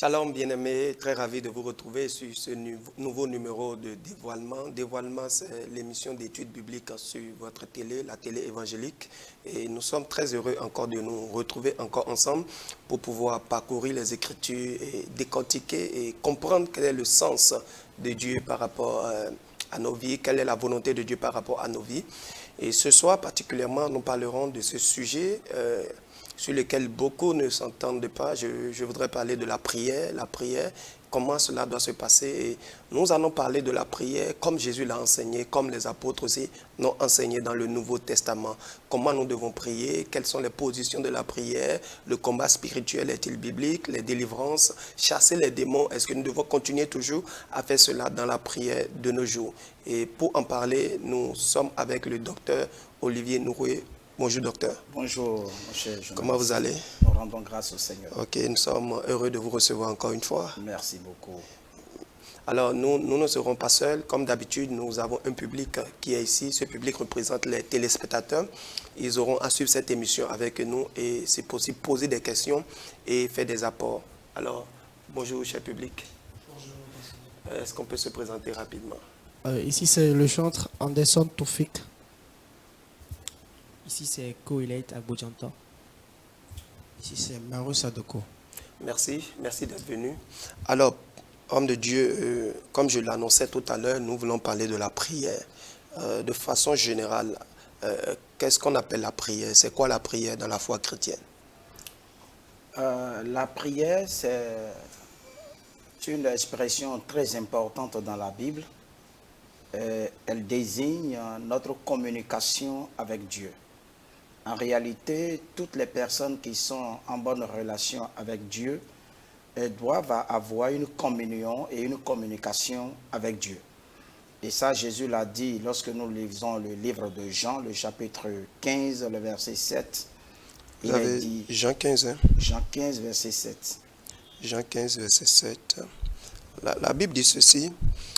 Shalom bien-aimés, très ravi de vous retrouver sur ce nouveau numéro de Dévoilement. Dévoilement, c'est l'émission d'études bibliques sur votre télé, la télé évangélique. Et nous sommes très heureux encore de nous retrouver encore ensemble pour pouvoir parcourir les Écritures et décortiquer et comprendre quel est le sens de Dieu par rapport à nos vies, quelle est la volonté de Dieu par rapport à nos vies. Et ce soir particulièrement, nous parlerons de ce sujet sur lequel beaucoup ne s'entendent pas. Je voudrais parler de la prière, comment cela doit se passer. Et nous allons parler de la prière comme Jésus l'a enseigné, comme les apôtres aussi l'ont enseigné dans le Nouveau Testament. Comment nous devons prier, quelles sont les positions de la prière, le combat spirituel est-il biblique, les délivrances, chasser les démons, est-ce que nous devons continuer toujours à faire cela dans la prière de nos jours? Et pour en parler, nous sommes avec le docteur Olivier Nouroué. Bonjour docteur. Bonjour mon cher journaliste. Comment vous allez? Nous rendons grâce au Seigneur. Ok, nous sommes heureux de vous recevoir encore une fois. Merci beaucoup. Alors nous ne serons pas seuls. Comme d'habitude, nous avons un public qui est ici. Ce public représente les téléspectateurs. Ils auront à suivre cette émission avec nous et c'est possible poser des questions et faire des apports. Alors, bonjour cher public. Bonjour. Est-ce qu'on peut se présenter rapidement? Ici c'est le chantre Anderson Toufik. Ici, c'est Koilet Agbodjanta. Ici, c'est Maru Sadoko. Merci d'être venu. Alors, homme de Dieu, comme je l'annonçais tout à l'heure, nous voulons parler de la prière. De façon générale, qu'est-ce qu'on appelle la prière? C'est quoi la prière dans la foi chrétienne? La prière, c'est une expression très importante dans la Bible. Elle désigne notre communication avec Dieu. En réalité, toutes les personnes qui sont en bonne relation avec Dieu doivent avoir une communion et une communication avec Dieu. Et ça, Jésus l'a dit lorsque nous lisons le livre de Jean, le chapitre 15, le verset 7. Vous avez dit, Jean 15, hein? Jean 15, verset 7. Jean 15, verset 7. La Bible dit ceci: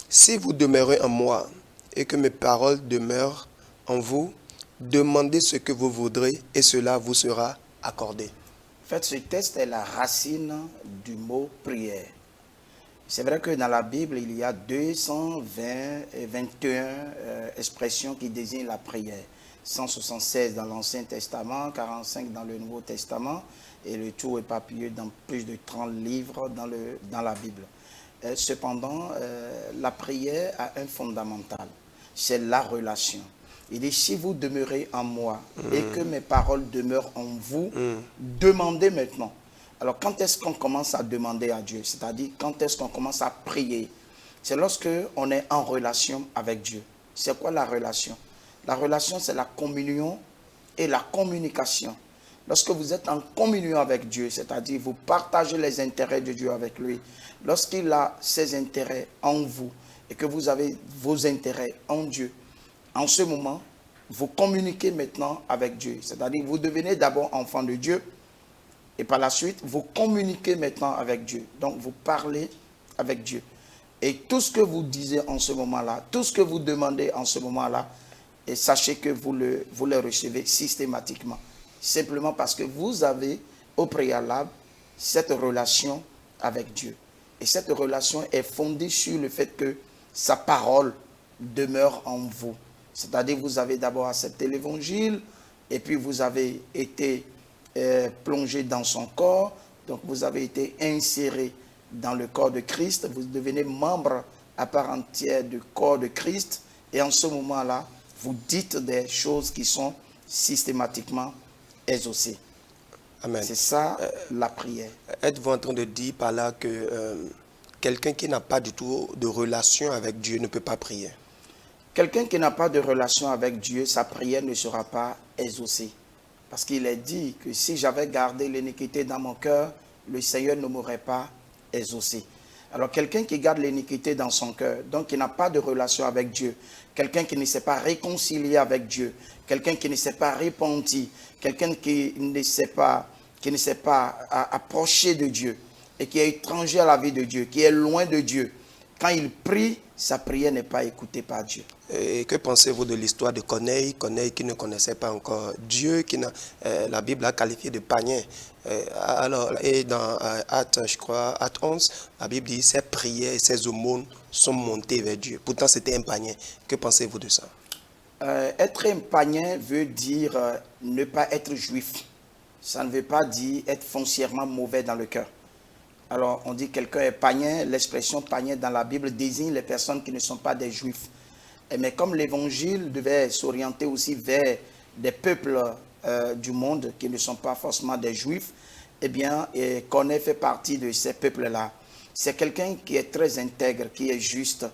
si vous demeurez en moi et que mes paroles demeurent en vous, demandez ce que vous voudrez et cela vous sera accordé. En fait, ce texte est la racine du mot prière. C'est vrai que dans la Bible, il y a 221 expressions qui désignent la prière. 176 dans l'Ancien Testament, 45 dans le Nouveau Testament, et le tout éparpillé dans plus de 30 livres dans la Bible. Cependant, la prière a un fondamental, c'est la relation. Il dit, si vous demeurez en moi et que mes paroles demeurent en vous, demandez maintenant. Alors, quand est-ce qu'on commence à demander à Dieu? C'est-à-dire, quand est-ce qu'on commence à prier? C'est lorsque on est en relation avec Dieu. C'est quoi la relation? La relation, c'est la communion et la communication. Lorsque vous êtes en communion avec Dieu, c'est-à-dire vous partagez les intérêts de Dieu avec lui, lorsqu'il a ses intérêts en vous et que vous avez vos intérêts en Dieu, en ce moment, vous communiquez maintenant avec Dieu. C'est-à-dire, vous devenez d'abord enfant de Dieu et par la suite, vous communiquez maintenant avec Dieu. Donc, vous parlez avec Dieu. Et tout ce que vous disiez en ce moment-là, tout ce que vous demandez en ce moment-là, et sachez que vous le recevez systématiquement. Simplement parce que vous avez au préalable cette relation avec Dieu. Et cette relation est fondée sur le fait que sa parole demeure en vous. C'est-à-dire vous avez d'abord accepté l'évangile et puis vous avez été plongé dans son corps. Donc vous avez été inséré dans le corps de Christ. Vous devenez membre à part entière du corps de Christ. Et en ce moment-là, vous dites des choses qui sont systématiquement exaucées. Amen. C'est ça la prière. Êtes-vous en train de dire par là que quelqu'un qui n'a pas du tout de relation avec Dieu ne peut pas prier? Quelqu'un qui n'a pas de relation avec Dieu, sa prière ne sera pas exaucée. Parce qu'il est dit que si j'avais gardé l'iniquité dans mon cœur, le Seigneur ne m'aurait pas exaucé. Alors quelqu'un qui garde l'iniquité dans son cœur, donc qui n'a pas de relation avec Dieu, quelqu'un qui ne s'est pas réconcilié avec Dieu, quelqu'un qui ne s'est pas repenti, quelqu'un qui ne s'est pas approché de Dieu et qui est étranger à la vie de Dieu, qui est loin de Dieu, quand il prie, sa prière n'est pas écoutée par Dieu. Et que pensez-vous de l'histoire de Corneille? Corneille qui ne connaissait pas encore Dieu, la Bible a qualifié de païen. Alors, et dans Actes, je crois, Actes 11, la Bible dit ses prières et ses aumônes sont montées vers Dieu. Pourtant, c'était un païen. Que pensez-vous de ça? Être un païen veut dire ne pas être juif. Ça ne veut pas dire être foncièrement mauvais dans le cœur. Alors, on dit quelqu'un est païen. L'expression païen dans la Bible désigne les personnes qui ne sont pas des juifs. Mais comme l'évangile devait s'orienter aussi vers des peuples du monde qui ne sont pas forcément des juifs, eh bien, Corneille fait partie de ces peuples-là. C'est quelqu'un qui est très intègre, qui est juste,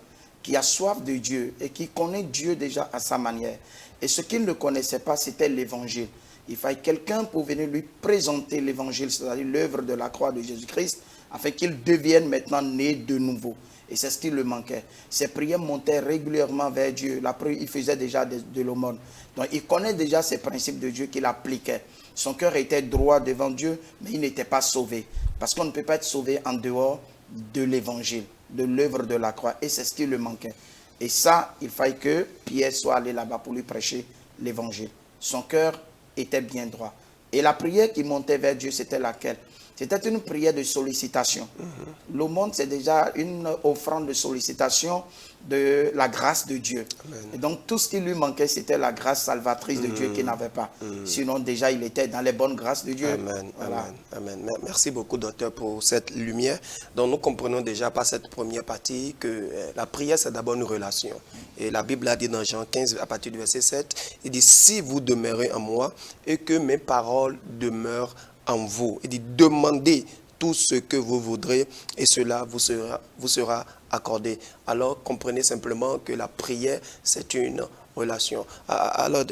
qui a soif de Dieu et qui connaît Dieu déjà à sa manière. Et ce qu'il ne connaissait pas, c'était l'évangile. Il fallait quelqu'un pour venir lui présenter l'évangile, c'est-à-dire l'œuvre de la croix de Jésus-Christ, afin qu'il devienne maintenant né de nouveau. Et c'est ce qui lui manquait. Ses prières montaient régulièrement vers Dieu. Il faisait déjà de l'aumône. Donc il connaît déjà ces principes de Dieu qu'il appliquait. Son cœur était droit devant Dieu, mais il n'était pas sauvé. Parce qu'on ne peut pas être sauvé en dehors de l'évangile, de l'œuvre de la croix. Et c'est ce qui lui manquait. Et ça, il fallait que Pierre soit allé là-bas pour lui prêcher l'évangile. Son cœur était bien droit. Et la prière qui montait vers Dieu, c'était laquelle? C'était une prière de sollicitation. L'aumône, c'est déjà une offrande de sollicitation de la grâce de Dieu. Amen. Et donc, tout ce qui lui manquait, c'était la grâce salvatrice de Dieu qu'il n'avait pas. Sinon, déjà, il était dans les bonnes grâces de Dieu. Amen, voilà. amen, amen. Merci beaucoup, docteur, pour cette lumière. Donc, nous comprenons déjà par cette première partie que la prière, c'est d'abord une relation. Et la Bible a dit dans Jean 15, à partir du verset 7, il dit, si vous demeurez en moi et que mes paroles demeurent en vous. Il dit, demandez tout ce que vous voudrez et cela vous sera accordé. Alors, comprenez simplement que la prière, c'est une relation. Alors,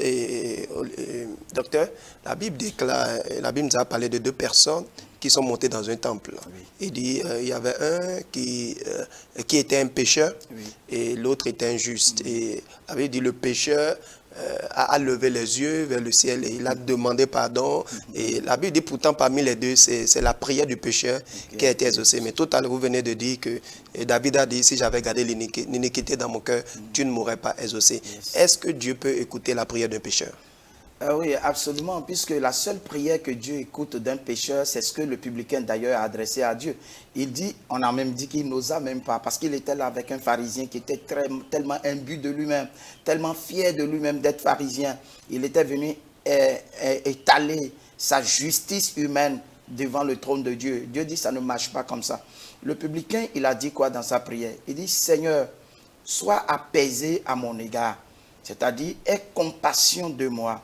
docteur, la Bible nous a parlé de deux personnes qui sont montées dans un temple. Oui. Il dit, il y avait un qui était un pécheur, oui, et l'autre était un juste. Et la Bible dit, le pécheur a levé les yeux vers le ciel et il a demandé pardon. Et la Bible dit pourtant parmi les deux, c'est la prière du pécheur qui a été exaucée. Mais tout à l'heure, vous venez de dire que David a dit, si j'avais gardé l'iniquité dans mon cœur, tu ne m'aurais pas exaucé. Est-ce que Dieu peut écouter la prière d'un pécheur? Oui, absolument, puisque la seule prière que Dieu écoute d'un pécheur, c'est ce que le publicain d'ailleurs a adressé à Dieu. Il dit, on a même dit qu'il n'osa même pas, parce qu'il était là avec un pharisien qui était tellement imbu de lui-même, tellement fier de lui-même d'être pharisien. Il était venu étaler sa justice humaine devant le trône de Dieu. Dieu dit, ça ne marche pas comme ça. Le publicain, il a dit quoi dans sa prière? Il dit, Seigneur, sois apaisé à mon égard, c'est-à-dire, aie compassion de moi.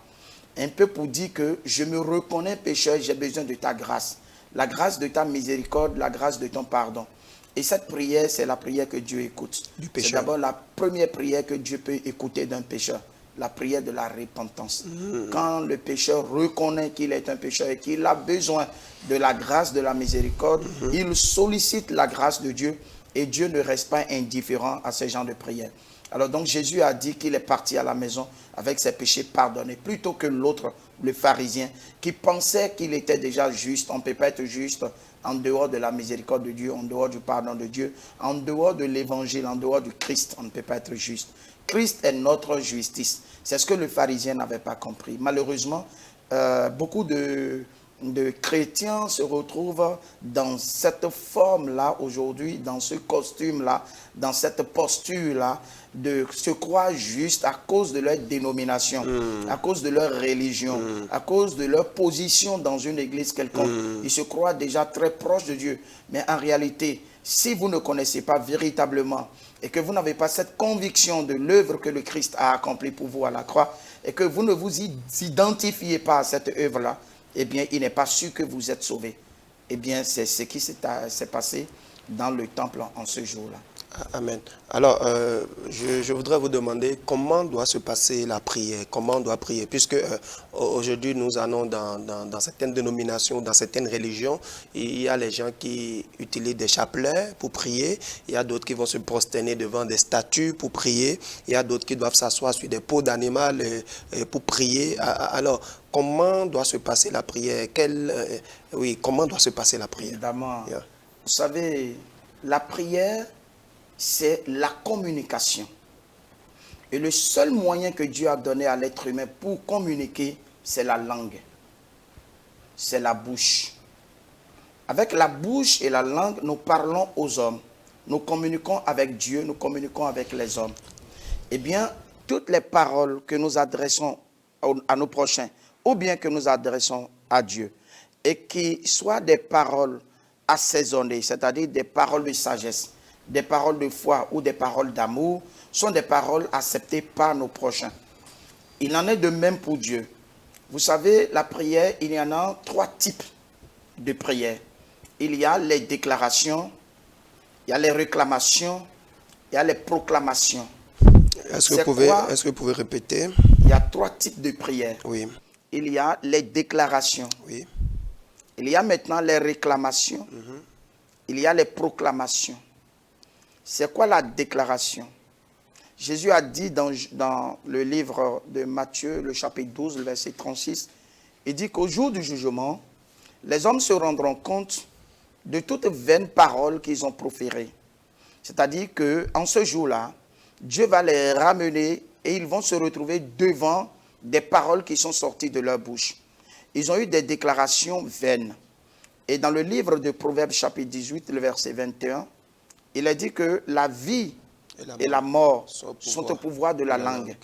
Un peu pour dire que je me reconnais pécheur, j'ai besoin de ta grâce. La grâce de ta miséricorde, la grâce de ton pardon. Et cette prière, c'est la prière que Dieu écoute. C'est d'abord la première prière que Dieu peut écouter d'un pécheur. La prière de la repentance. Quand le pécheur reconnaît qu'il est un pécheur et qu'il a besoin de la grâce, de la miséricorde, il sollicite la grâce de Dieu et Dieu ne reste pas indifférent à ce genre de prière. Alors donc Jésus a dit qu'il est parti à la maison avec ses péchés pardonnés, plutôt que l'autre, le pharisien, qui pensait qu'il était déjà juste. On ne peut pas être juste en dehors de la miséricorde de Dieu, en dehors du pardon de Dieu, en dehors de l'évangile, en dehors du Christ. On ne peut pas être juste. Christ est notre justice. C'est ce que le pharisien n'avait pas compris. Malheureusement, beaucoup de chrétiens se retrouvent dans cette forme-là aujourd'hui, dans ce costume-là, dans cette posture-là, de se croire juste à cause de leur dénomination, à cause de leur religion, à cause de leur position dans une église quelconque. Ils se croient déjà très proches de Dieu. Mais en réalité, si vous ne connaissez pas véritablement et que vous n'avez pas cette conviction de l'œuvre que le Christ a accomplie pour vous à la croix et que vous ne vous identifiez pas à cette œuvre-là, eh bien, il n'est pas sûr que vous êtes sauvé. Eh bien, c'est ce qui s'est passé dans le temple en ce jour-là. Amen. Alors, je voudrais vous demander comment doit se passer la prière, comment on doit prier, puisque aujourd'hui nous allons dans certaines dénominations, dans certaines religions, il y a les gens qui utilisent des chapelets pour prier, il y a d'autres qui vont se prosterner devant des statues pour prier, il y a d'autres qui doivent s'asseoir sur des peaux d'animal pour prier. Alors, comment doit se passer la prière? Comment doit se passer la prière? Évidemment, vous savez, la prière, c'est la communication. Et le seul moyen que Dieu a donné à l'être humain pour communiquer, c'est la langue. C'est la bouche. Avec la bouche et la langue, nous parlons aux hommes. Nous communiquons avec Dieu, nous communiquons avec les hommes. Eh bien, toutes les paroles que nous adressons à nos prochains, ou bien que nous adressons à Dieu, et qui soient des paroles assaisonnées, c'est-à-dire des paroles de sagesse, des paroles de foi ou des paroles d'amour, sont des paroles acceptées par nos prochains. Il en est de même pour Dieu. Vous savez, la prière, il y en a 3 types de prières. Il y a les déclarations, il y a les réclamations, il y a les proclamations. Est-ce que vous pouvez répéter? Il y a 3 types de prières. Oui. Il y a les déclarations. Oui. Il y a maintenant les réclamations. Il y a les proclamations. C'est quoi la déclaration? Jésus a dit dans le livre de Matthieu, le chapitre 12, le verset 36, il dit qu'au jour du jugement, les hommes se rendront compte de toutes vaines paroles qu'ils ont proférées. C'est-à-dire qu'en ce jour-là, Dieu va les ramener et ils vont se retrouver devant des paroles qui sont sorties de leur bouche. Ils ont eu des déclarations vaines. Et dans le livre de Proverbes chapitre 18, le verset 21, il est dit que la vie et la mort sont au pouvoir de la langue.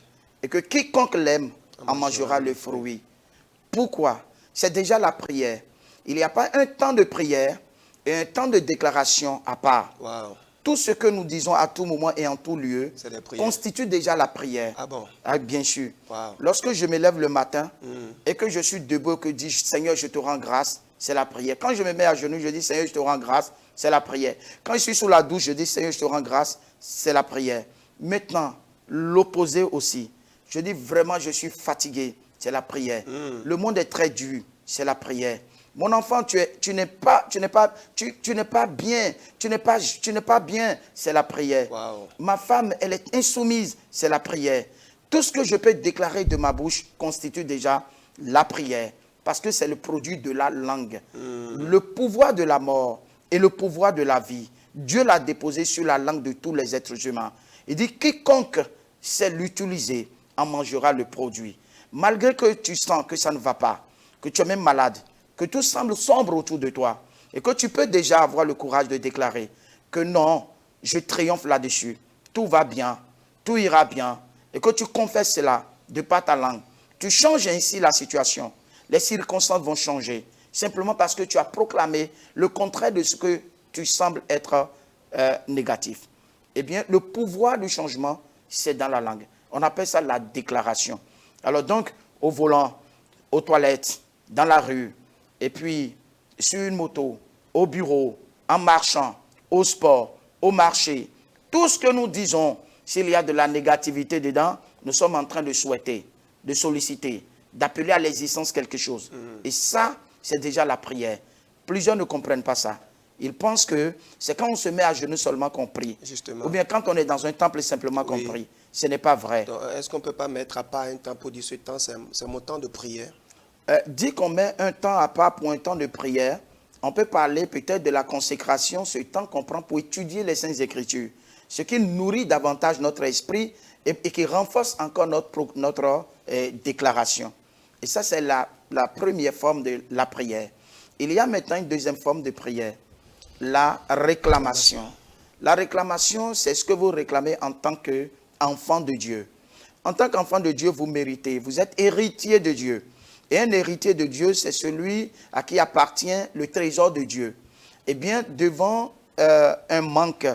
Et que quiconque l'aime en mangera le fruit. Pourquoi? C'est déjà la prière. Il n'y a pas un temps de prière et un temps de déclaration à part. Wow. Tout ce que nous disons à tout moment et en tout lieu constitue déjà la prière. Ah bon? Ah, bien sûr. Wow. Lorsque je me lève le matin et que je suis debout, que je dis Seigneur, je te rends grâce, c'est la prière. Quand je me mets à genoux, je dis Seigneur, je te rends grâce, c'est la prière. Quand je suis sous la douche, je dis Seigneur, je te rends grâce, c'est la prière. Maintenant, l'opposé aussi. Je dis vraiment, je suis fatigué, c'est la prière. Le monde est très dur, c'est la prière. Mon enfant, tu n'es pas bien, c'est la prière. Wow. Ma femme, elle est insoumise, c'est la prière. Tout ce que je peux déclarer de ma bouche constitue déjà la prière, parce que c'est le produit de la langue. Le pouvoir de la mort et le pouvoir de la vie, Dieu l'a déposé sur la langue de tous les êtres humains. Il dit, quiconque sait l'utiliser en mangera le produit. Malgré que tu sens que ça ne va pas, que tu es même malade, que tout semble sombre autour de toi, et que tu peux déjà avoir le courage de déclarer que non, je triomphe là-dessus, tout va bien, tout ira bien, et que tu confesses cela de par ta langue. Tu changes ainsi la situation. Les circonstances vont changer, simplement parce que tu as proclamé le contraire de ce que tu sembles être négatif. Eh bien, le pouvoir du changement, c'est dans la langue. On appelle ça la déclaration. Alors donc, au volant, aux toilettes, dans la rue, et puis sur une moto, au bureau, en marchant, au sport, au marché, tout ce que nous disons, s'il y a de la négativité dedans, nous sommes en train de souhaiter, de solliciter, d'appeler à l'existence quelque chose. Et ça, c'est déjà la prière. Plusieurs ne comprennent pas ça. Ils pensent que c'est quand on se met à genoux seulement qu'on prie. Justement. Ou bien quand on est dans un temple simplement qu'on prie. Ce n'est pas vrai. Est-ce qu'on ne peut pas mettre à part un temps pour dire ce temps, c'est mon temps de prière? Dit qu'on met un temps à part pour un temps de prière, on peut parler peut-être de la consécration, ce temps qu'on prend pour étudier les Saintes Écritures. Ce qui nourrit davantage notre esprit et qui renforce encore notre déclaration. Et ça, c'est la première forme de la prière. Il y a maintenant une deuxième forme de prière, la réclamation. La réclamation, c'est ce que vous réclamez en tant qu'enfant de Dieu. En tant qu'enfant de Dieu, vous méritez, vous êtes héritier de Dieu. Et un héritier de Dieu, c'est celui à qui appartient le trésor de Dieu. Eh bien, devant un manque,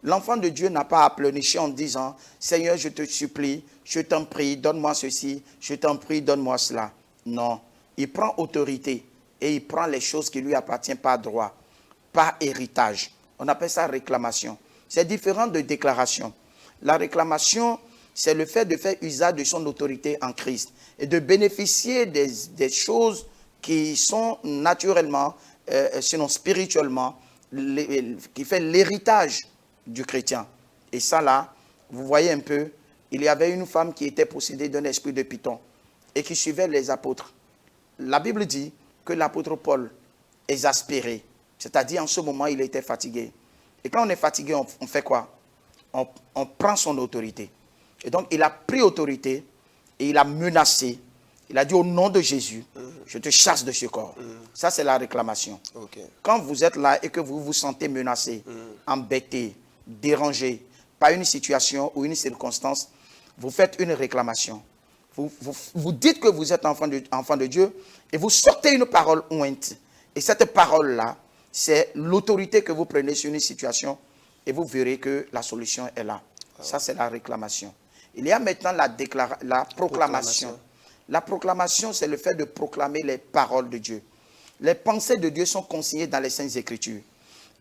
l'enfant de Dieu n'a pas à pleurnicher en disant « Seigneur, je te supplie, je t'en prie, donne-moi ceci, je t'en prie, donne-moi cela. » Non, il prend autorité et il prend les choses qui lui appartiennent par droit, par héritage. On appelle ça réclamation. C'est différent de déclaration. La réclamation, c'est le fait de faire usage de son autorité en Christ et de bénéficier des choses qui sont naturellement, sinon spirituellement, qui fait l'héritage du chrétien. Et ça là, vous voyez un peu, il y avait une femme qui était possédée d'un esprit de python et qui suivait les apôtres. La Bible dit que l'apôtre Paul exaspéré, c'est-à-dire en ce moment il était fatigué. Et quand on est fatigué, on fait quoi? on prend son autorité. Et donc, il a pris autorité et il a menacé. Il a dit au nom de Jésus, je te chasse de ce corps. Ça, c'est la réclamation. Okay. Quand vous êtes là et que vous vous sentez menacé, embêté, dérangé par une situation ou une circonstance, vous faites une réclamation. Vous dites que vous êtes enfant de Dieu et vous sortez une parole ointe. Et cette parole-là, c'est l'autorité que vous prenez sur une situation et vous verrez que la solution est là. Ça, c'est la réclamation. Il y a maintenant la proclamation. La proclamation, c'est le fait de proclamer les paroles de Dieu. Les pensées de Dieu sont consignées dans les Saintes Écritures.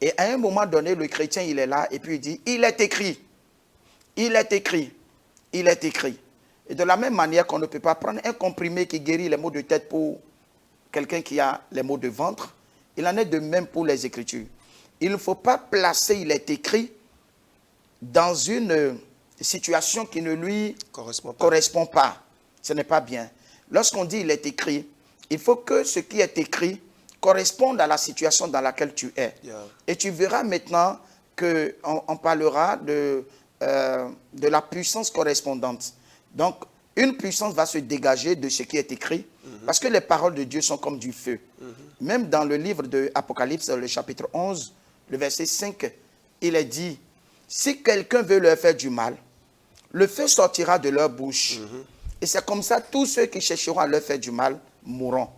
Et à un moment donné, le chrétien, il est là et puis il dit, il est écrit, il est écrit, il est écrit. Et de la même manière qu'on ne peut pas prendre un comprimé qui guérit les maux de tête pour quelqu'un qui a les maux de ventre, il en est de même pour les Écritures. Il ne faut pas placer, il est écrit, dans une situation qui ne lui correspond pas. Ce n'est pas bien. Lorsqu'on dit il est écrit, il faut que ce qui est écrit corresponde à la situation dans laquelle tu es. Yeah. Et tu verras maintenant qu'on parlera de la puissance correspondante. Donc, une puissance va se dégager de ce qui est écrit, parce que les paroles de Dieu sont comme du feu. Même dans le livre de Apocalypse, le chapitre 11, le verset 5, il est dit, si quelqu'un veut leur faire du mal, le feu sortira de leur bouche. Et c'est comme ça, tous ceux qui chercheront à leur faire du mal mourront.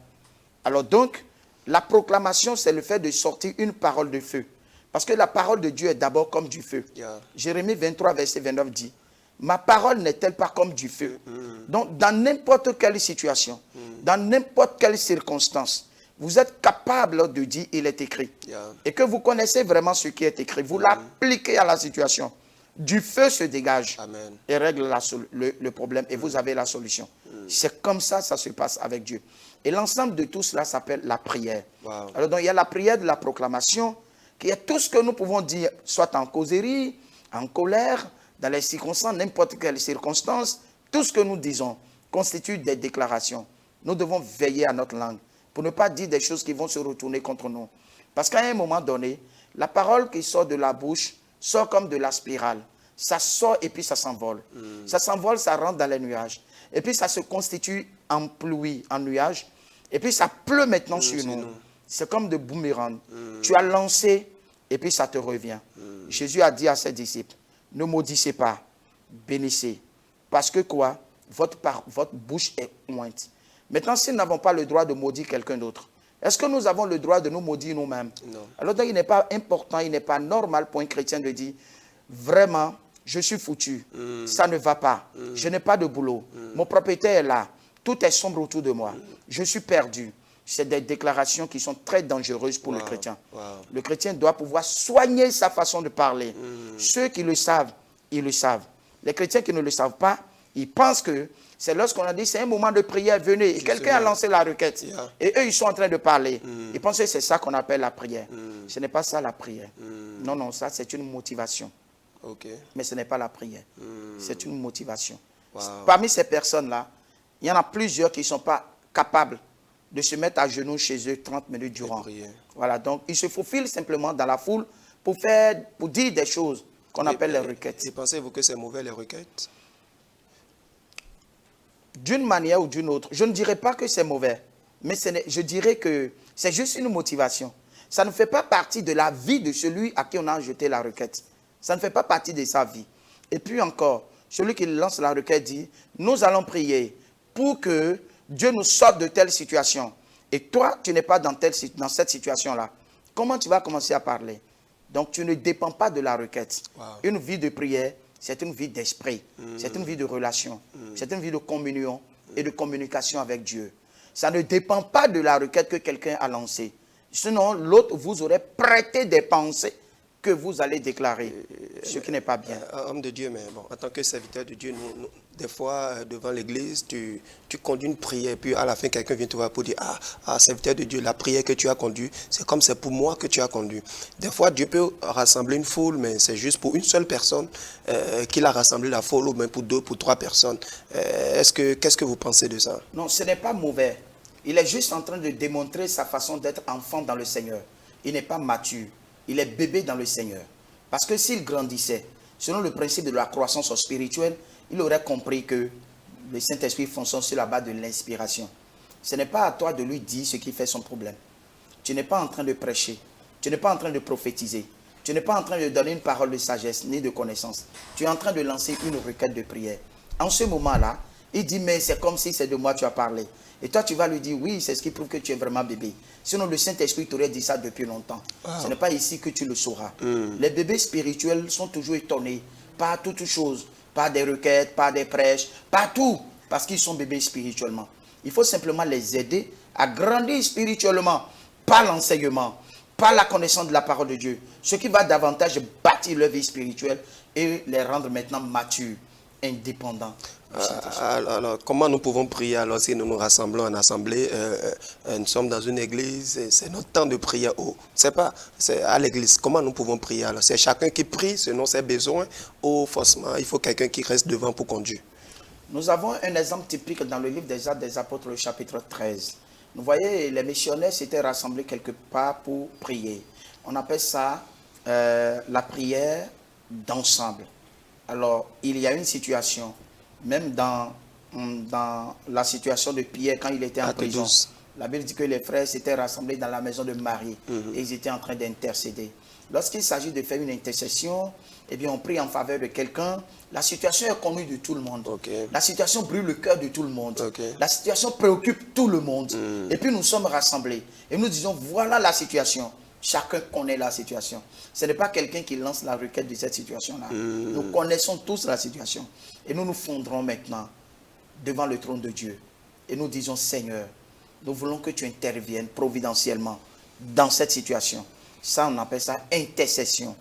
Alors donc, la proclamation, c'est le fait de sortir une parole de feu. Parce que la parole de Dieu est d'abord comme du feu. Yeah. Jérémie 23, verset 29 dit, ma parole n'est-elle pas comme du feu? Donc, dans n'importe quelle situation, dans n'importe quelle circonstance, vous êtes capable de dire, il est écrit. Yeah. Et que vous connaissez vraiment ce qui est écrit. Vous l'appliquez à la situation. Du feu se dégage. Amen. Et règle le problème. Et vous avez la solution. C'est comme ça, ça se passe avec Dieu. Et l'ensemble de tout cela s'appelle la prière. Wow. Alors donc, il y a la prière de la proclamation, qui est tout ce que nous pouvons dire, soit en causerie, en colère, dans les circonstances, n'importe quelle circonstance. Tout ce que nous disons constitue des déclarations. Nous devons veiller à notre langue pour ne pas dire des choses qui vont se retourner contre nous. Parce qu'à un moment donné, la parole qui sort de la bouche sort comme de la spirale. Ça sort et puis ça s'envole. Ça s'envole, ça rentre dans les nuages. Et puis ça se constitue en pluie, en nuage. Et puis ça pleut maintenant sur nous. C'est comme de boomerang. Tu as lancé et puis ça te revient. Jésus a dit à ses disciples, ne maudissez pas, bénissez. Parce que quoi? Votre bouche est ointe. Maintenant, si nous n'avons pas le droit de maudire quelqu'un d'autre, est-ce que nous avons le droit de nous maudire nous-mêmes? Non. Alors donc, il n'est pas important, il n'est pas normal pour un chrétien de dire, vraiment, je suis foutu, ça ne va pas, je n'ai pas de boulot, mon propriétaire est là, tout est sombre autour de moi, je suis perdu. C'est des déclarations qui sont très dangereuses pour le chrétien. Le chrétien doit pouvoir soigner sa façon de parler. Ceux qui le savent, ils le savent. Les chrétiens qui ne le savent pas, ils pensent que c'est lorsqu'on a dit c'est un moment de prière, venez. Et quelqu'un a lancé la requête. Et eux, ils sont en train de parler. Ils pensent que c'est ça qu'on appelle la prière. Ce n'est pas ça la prière. Non, non, ça c'est une motivation. Okay. Mais ce n'est pas la prière. C'est une motivation. Wow. Parmi ces personnes-là, il y en a plusieurs qui ne sont pas capables de se mettre à genoux chez eux 30 minutes durant. Voilà, donc ils se faufilent simplement dans la foule pour dire des choses qu'on appelle les requêtes. Et pensez-vous que c'est mauvais les requêtes? D'une manière ou d'une autre, je ne dirais pas que c'est mauvais, mais je dirais que c'est juste une motivation. Ça ne fait pas partie de la vie de celui à qui on a jeté la requête. Ça ne fait pas partie de sa vie. Et puis encore, celui qui lance la requête dit, nous allons prier pour que Dieu nous sorte de telle situation. Et toi, tu n'es pas dans cette situation-là. Comment tu vas commencer à parler? Donc, tu ne dépends pas de la requête. Wow. Une vie de prière, c'est une vie d'esprit. C'est une vie de relation. C'est une vie de communion et de communication avec Dieu. Ça ne dépend pas de la requête que quelqu'un a lancée. Sinon, l'autre vous aurait prêté des pensées que vous allez déclarer, ce qui n'est pas bien. Homme de Dieu, mais bon, en tant que serviteur de Dieu, des fois, devant l'église, tu conduis une prière, puis à la fin, quelqu'un vient te voir pour dire, serviteur de Dieu, la prière que tu as conduite, c'est comme c'est pour moi que tu as conduit. Des fois, Dieu peut rassembler une foule, mais c'est juste pour une seule personne qu'il a rassemblé la foule, ou même pour 2, pour 3 personnes. Qu'est-ce que vous pensez de ça? Non, ce n'est pas mauvais. Il est juste en train de démontrer sa façon d'être enfant dans le Seigneur. Il n'est pas mature. Il est bébé dans le Seigneur. Parce que s'il grandissait, selon le principe de la croissance spirituelle, il aurait compris que le Saint-Esprit fonctionne sur la base de l'inspiration. Ce n'est pas à toi de lui dire ce qui fait son problème. Tu n'es pas en train de prêcher. Tu n'es pas en train de prophétiser. Tu n'es pas en train de donner une parole de sagesse ni de connaissance. Tu es en train de lancer une requête de prière. En ce moment-là, il dit, mais c'est comme si c'est de moi que tu as parlé. Et toi, tu vas lui dire, oui, c'est ce qui prouve que tu es vraiment bébé. Sinon, le Saint-Esprit t'aurait dit ça depuis longtemps. Wow. Ce n'est pas ici que tu le sauras. Les bébés spirituels sont toujours étonnés par toutes choses, par des requêtes, par des prêches, par tout, parce qu'ils sont bébés spirituellement. Il faut simplement les aider à grandir spirituellement, par l'enseignement, par la connaissance de la parole de Dieu, ce qui va davantage bâtir leur vie spirituelle et les rendre maintenant matures, indépendants. Alors, comment nous pouvons prier alors si nous nous rassemblons en assemblée? Nous sommes dans une église, c'est notre temps de prière. C'est à l'église. Comment nous pouvons prier alors? C'est chacun qui prie selon ses besoins ou forcément il faut quelqu'un qui reste devant pour conduire? Nous avons un exemple typique dans le livre des Actes des Apôtres, le chapitre 13. Vous voyez, les missionnaires s'étaient rassemblés quelque part pour prier. On appelle ça la prière d'ensemble. Alors, il y a une situation, même dans la situation de Pierre quand il était en prison. La Bible dit que les frères s'étaient rassemblés dans la maison de Marie et ils étaient en train d'intercéder. Lorsqu'il s'agit de faire une intercession, eh bien on prie en faveur de quelqu'un. La situation est connue de tout le monde. La situation brûle le cœur de tout le monde. La situation préoccupe tout le monde. Et puis nous sommes rassemblés. Et nous disons, voilà la situation. Chacun connaît la situation. Ce n'est pas quelqu'un qui lance la requête de cette situation-là. Nous connaissons tous la situation. Et nous nous fondrons maintenant devant le trône de Dieu. Et nous disons, Seigneur, nous voulons que tu interviennes providentiellement dans cette situation. Ça, on appelle ça intercession.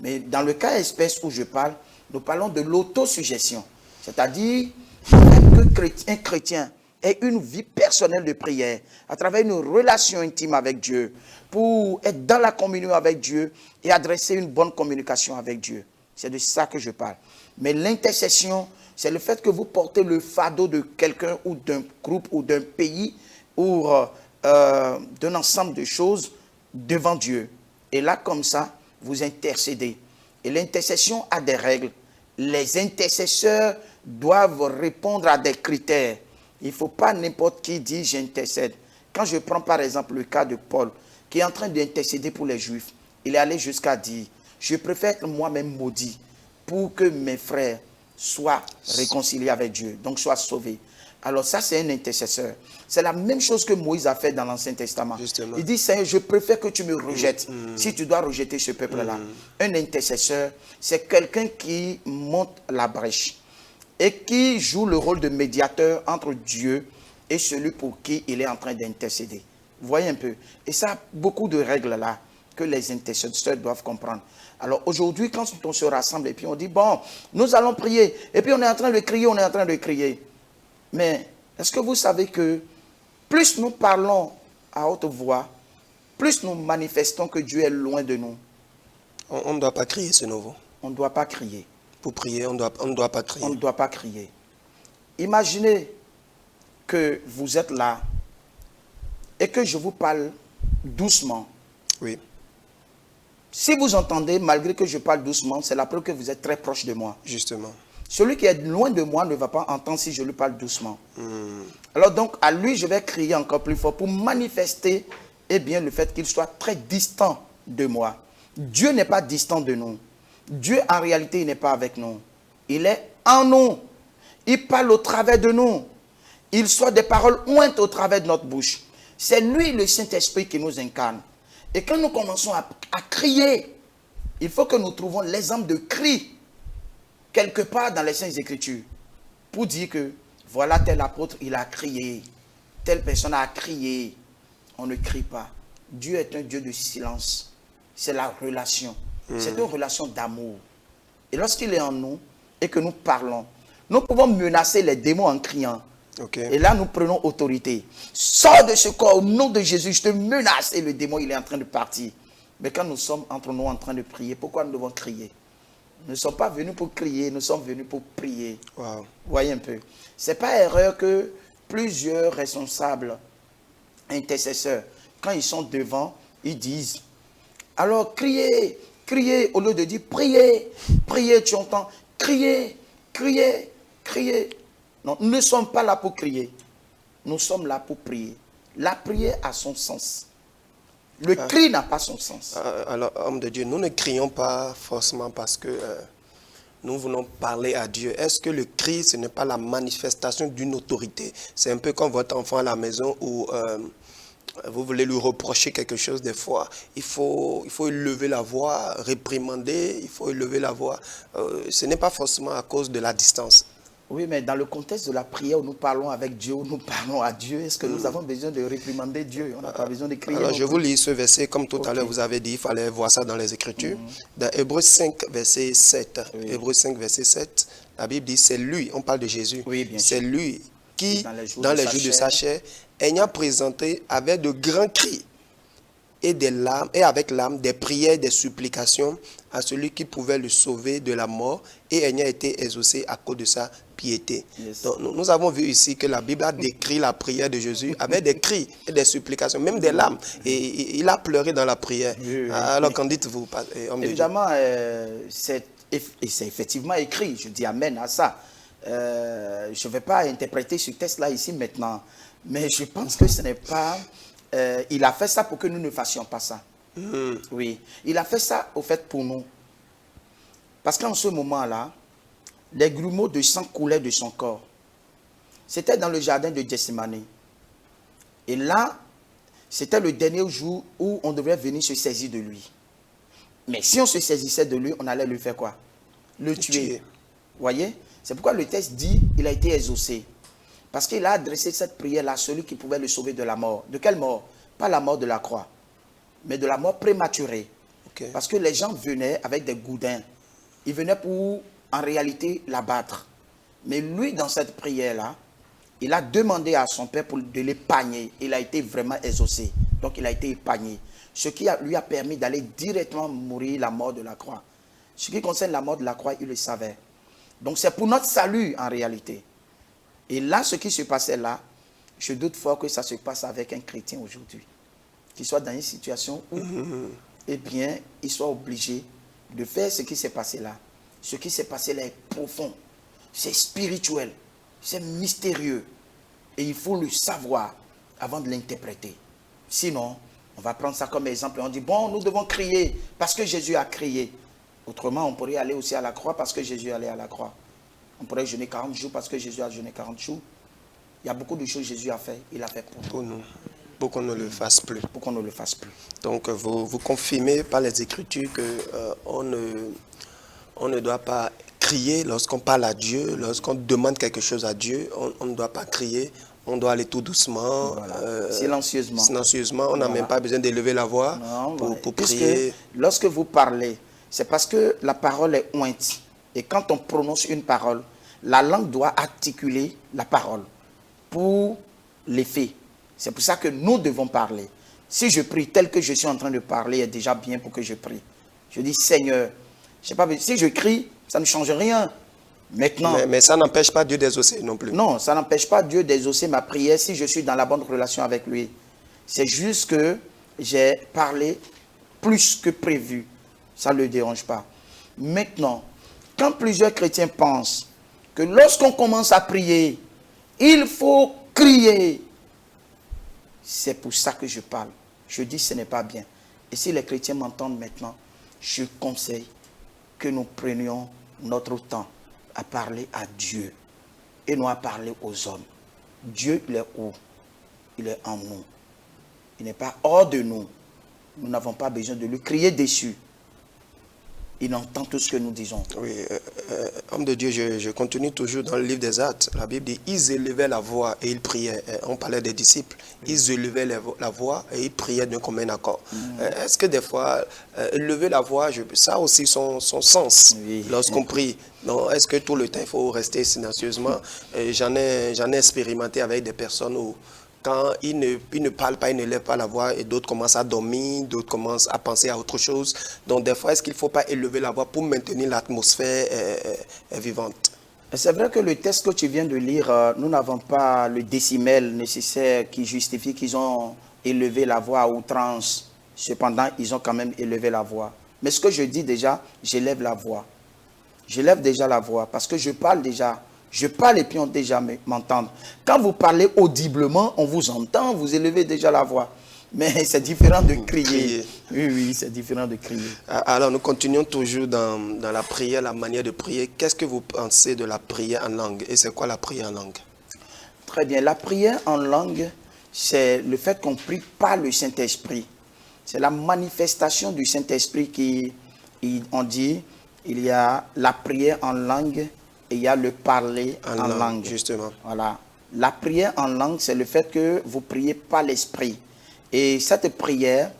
Mais dans le cas espèce où je parle, nous parlons de l'autosuggestion. C'est-à-dire qu'un chrétien ait une vie personnelle de prière à travers une relation intime avec Dieu pour être dans la communion avec Dieu et adresser une bonne communication avec Dieu. C'est de ça que je parle. Mais l'intercession, c'est le fait que vous portez le fardeau de quelqu'un ou d'un groupe ou d'un pays ou d'un ensemble de choses devant Dieu. Et là, comme ça, vous intercédez. Et l'intercession a des règles. Les intercesseurs doivent répondre à des critères. Il ne faut pas n'importe qui dire j'intercède. Quand je prends par exemple le cas de Paul, qui est en train d'intercéder pour les Juifs, il est allé jusqu'à dire, je préfère être moi-même maudit pour que mes frères soient réconciliés avec Dieu, donc soient sauvés. Alors ça, c'est un intercesseur. C'est la même chose que Moïse a fait dans l'Ancien Testament. Justement. Il dit, Seigneur, je préfère que tu me rejettes si tu dois rejeter ce peuple-là. Un intercesseur, c'est quelqu'un qui monte la brèche et qui joue le rôle de médiateur entre Dieu et celui pour qui il est en train d'intercéder. Vous voyez un peu. Et ça a beaucoup de règles là que les intercesseurs doivent comprendre. Alors aujourd'hui, quand on se rassemble et puis on dit, bon, nous allons prier. Et puis on est en train de crier, on est en train de crier. Mais est-ce que vous savez que plus nous parlons à haute voix, plus nous manifestons que Dieu est loin de nous. On ne doit pas crier, c'est nouveau. On ne doit pas crier. Pour prier, on ne doit pas crier. On ne doit pas crier. Imaginez que vous êtes là et que je vous parle doucement. Oui. Si vous entendez, malgré que je parle doucement, c'est la preuve que vous êtes très proche de moi. Justement. Celui qui est loin de moi ne va pas entendre si je lui parle doucement. Alors donc, à lui, je vais crier encore plus fort pour manifester le fait qu'il soit très distant de moi. Dieu n'est pas distant de nous. Dieu, en réalité, il n'est pas avec nous. Il est en nous. Il parle au travers de nous. Il soit des paroles ointes au travers de notre bouche. C'est lui, le Saint-Esprit, qui nous incarne. Et quand nous commençons à crier, il faut que nous trouvions l'exemple de cri quelque part dans les Saintes Écritures pour dire que voilà tel apôtre, il a crié. Telle personne a crié. On ne crie pas. Dieu est un Dieu de silence. C'est la relation. C'est une relation d'amour. Et lorsqu'il est en nous et que nous parlons, nous pouvons menacer les démons en criant. Et là, nous prenons autorité. Sors de ce corps au nom de Jésus, je te menace. Et le démon, il est en train de partir. Mais quand nous sommes entre nous en train de prier, pourquoi nous devons crier? Nous ne sommes pas venus pour crier, nous sommes venus pour prier. Wow. Vous voyez un peu. Ce n'est pas erreur que plusieurs responsables, intercesseurs, quand ils sont devant, ils disent, alors criez, Crier au lieu de dire prier. Prier, tu entends. Crier, crier, crier. Non, nous ne sommes pas là pour crier. Nous sommes là pour prier. La prière a son sens. Le cri n'a pas son sens. Alors, homme de Dieu, nous ne crions pas forcément parce que nous voulons parler à Dieu. Est-ce que le cri, ce n'est pas la manifestation d'une autorité? C'est un peu comme votre enfant à la maison où vous voulez lui reprocher quelque chose des fois. Il faut élever la voix, réprimander, il faut élever la voix. Ce n'est pas forcément à cause de la distance. Oui, mais dans le contexte de la prière où nous parlons avec Dieu, où nous parlons à Dieu, est-ce que nous avons besoin de réprimander Dieu? On n'a pas besoin de crier. Alors, je vous lis ce verset, comme tout à l'heure vous avez dit, il fallait voir ça dans les Écritures. Dans Hébreux 5, verset 7, Hébreux 5, verset 7, la Bible dit, c'est lui, on parle de Jésus, Oui, bien c'est sûr. lui qui, Dans les jours de sa chair, ayant présenté avec de grands cris et avec l'âme des prières, des supplications à celui qui pouvait le sauver de la mort et ayant été exaucé à cause de sa piété. Yes. Donc, nous avons vu ici que la Bible a décrit la prière de Jésus avec des cris et des supplications, même des larmes. Et il a pleuré dans la prière. Oui, oui. Alors qu'en dites-vous, homme de Dieu? Évidemment, c'est effectivement écrit. Je dis amen à ça. Je ne vais pas interpréter ce texte-là ici maintenant. Mais je pense que ce n'est pas... il a fait ça pour que nous ne fassions pas ça. Oui. Il a fait ça, au fait, pour nous. Parce qu'en ce moment-là, les grumeaux de sang coulaient de son corps. C'était dans le jardin de Gethsémani. Et là, c'était le dernier jour où on devrait venir se saisir de lui. Mais si on se saisissait de lui, on allait lui faire quoi? Le tuer. Voyez? C'est pourquoi le texte dit il a été exaucé. Parce qu'il a adressé cette prière-là à celui qui pouvait le sauver de la mort. De quelle mort? Pas la mort de la croix, mais de la mort prématurée. Okay. Parce que les gens venaient avec des goudins. Ils venaient pour, en réalité, l'abattre. Mais lui, dans cette prière-là, il a demandé à son père de l'épargner. Il a été vraiment exaucé. Donc, il a été épargné. Ce qui lui a permis d'aller directement mourir la mort de la croix. Ce qui concerne la mort de la croix, il le savait. Donc, c'est pour notre salut, en réalité. Et là, ce qui se passait là, je doute fort que ça se passe avec un chrétien aujourd'hui. Qu'il soit dans une situation où, eh bien, il soit obligé de faire ce qui s'est passé là. Ce qui s'est passé là est profond. C'est spirituel. C'est mystérieux. Et il faut le savoir avant de l'interpréter. Sinon, on va prendre ça comme exemple et on dit, bon, nous devons crier parce que Jésus a crié. Autrement, on pourrait aller aussi à la croix parce que Jésus est allé à la croix. On pourrait jeûner 40 jours parce que Jésus a jeûné 40 jours. Il y a beaucoup de choses que Jésus a fait. Il a fait pour nous. Pour qu'on ne le fasse plus. Pour qu'on ne le fasse plus. Donc, vous confirmez par les Écritures qu'on ne doit pas crier lorsqu'on parle à Dieu, lorsqu'on demande quelque chose à Dieu, on ne doit pas crier. On doit aller tout doucement, voilà. Silencieusement. Silencieusement. On n'a même pas besoin d'élever la voix pour prier. Lorsque vous parlez, c'est parce que la parole est ointe. Et quand on prononce une parole, la langue doit articuler la parole pour l'effet. C'est pour ça que nous devons parler. Si je prie tel que je suis en train de parler, est déjà bien pour que je prie. Je dis, Seigneur, je sais pas, si je crie, ça ne change rien. Maintenant, mais ça n'empêche pas Dieu d'exaucer non plus. Non, ça n'empêche pas Dieu d'exaucer ma prière si je suis dans la bonne relation avec lui. C'est juste que j'ai parlé plus que prévu. Ça ne le dérange pas. Maintenant, quand plusieurs chrétiens pensent que lorsqu'on commence à prier, il faut crier, c'est pour ça que je parle. Je dis ce n'est pas bien. Et si les chrétiens m'entendent maintenant, je conseille que nous prenions notre temps à parler à Dieu et non à parler aux hommes. Dieu, il est où? Il est en nous. Il n'est pas hors de nous. Nous n'avons pas besoin de lui crier dessus. Il entend tout ce que nous disons. Oui, homme de Dieu, je continue toujours dans le livre des Actes. La Bible dit, ils élevaient la voix et ils priaient. On parlait des disciples. Ils élevaient la voix et ils priaient d'un commun accord. Est-ce que des fois, élever la voix, ça a aussi son sens lorsqu'on prie? Est-ce que tout le temps, il faut rester silencieusement? J'en ai expérimenté avec des personnes où quand ils ne parlent pas, ils ne lèvent pas la voix et d'autres commencent à dormir, d'autres commencent à penser à autre chose. Donc des fois, est-ce qu'il ne faut pas élever la voix pour maintenir l'atmosphère vivante? C'est vrai que le texte que tu viens de lire, nous n'avons pas le décimètre nécessaire qui justifie qu'ils ont élevé la voix à outrance. Cependant, ils ont quand même élevé la voix. Mais ce que je dis déjà, j'élève la voix. J'élève déjà la voix parce que je parle déjà. Je parle et puis on déjà m'entendre. Quand vous parlez audiblement, on vous entend, vous élevez déjà la voix. Mais c'est différent de crier. Oui, oui, c'est différent de crier. Alors, nous continuons toujours dans la prière, la manière de prier. Qu'est-ce que vous pensez de la prière en langue? Et c'est quoi la prière en langue? Très bien. La prière en langue, c'est le fait qu'on prie par le Saint-Esprit. C'est la manifestation du Saint-Esprit qui, on dit, il y a la prière en langue et il y a le parler en langue. Justement. Voilà. La prière en langue, c'est le fait que vous priez par l'Esprit. Et cette prière,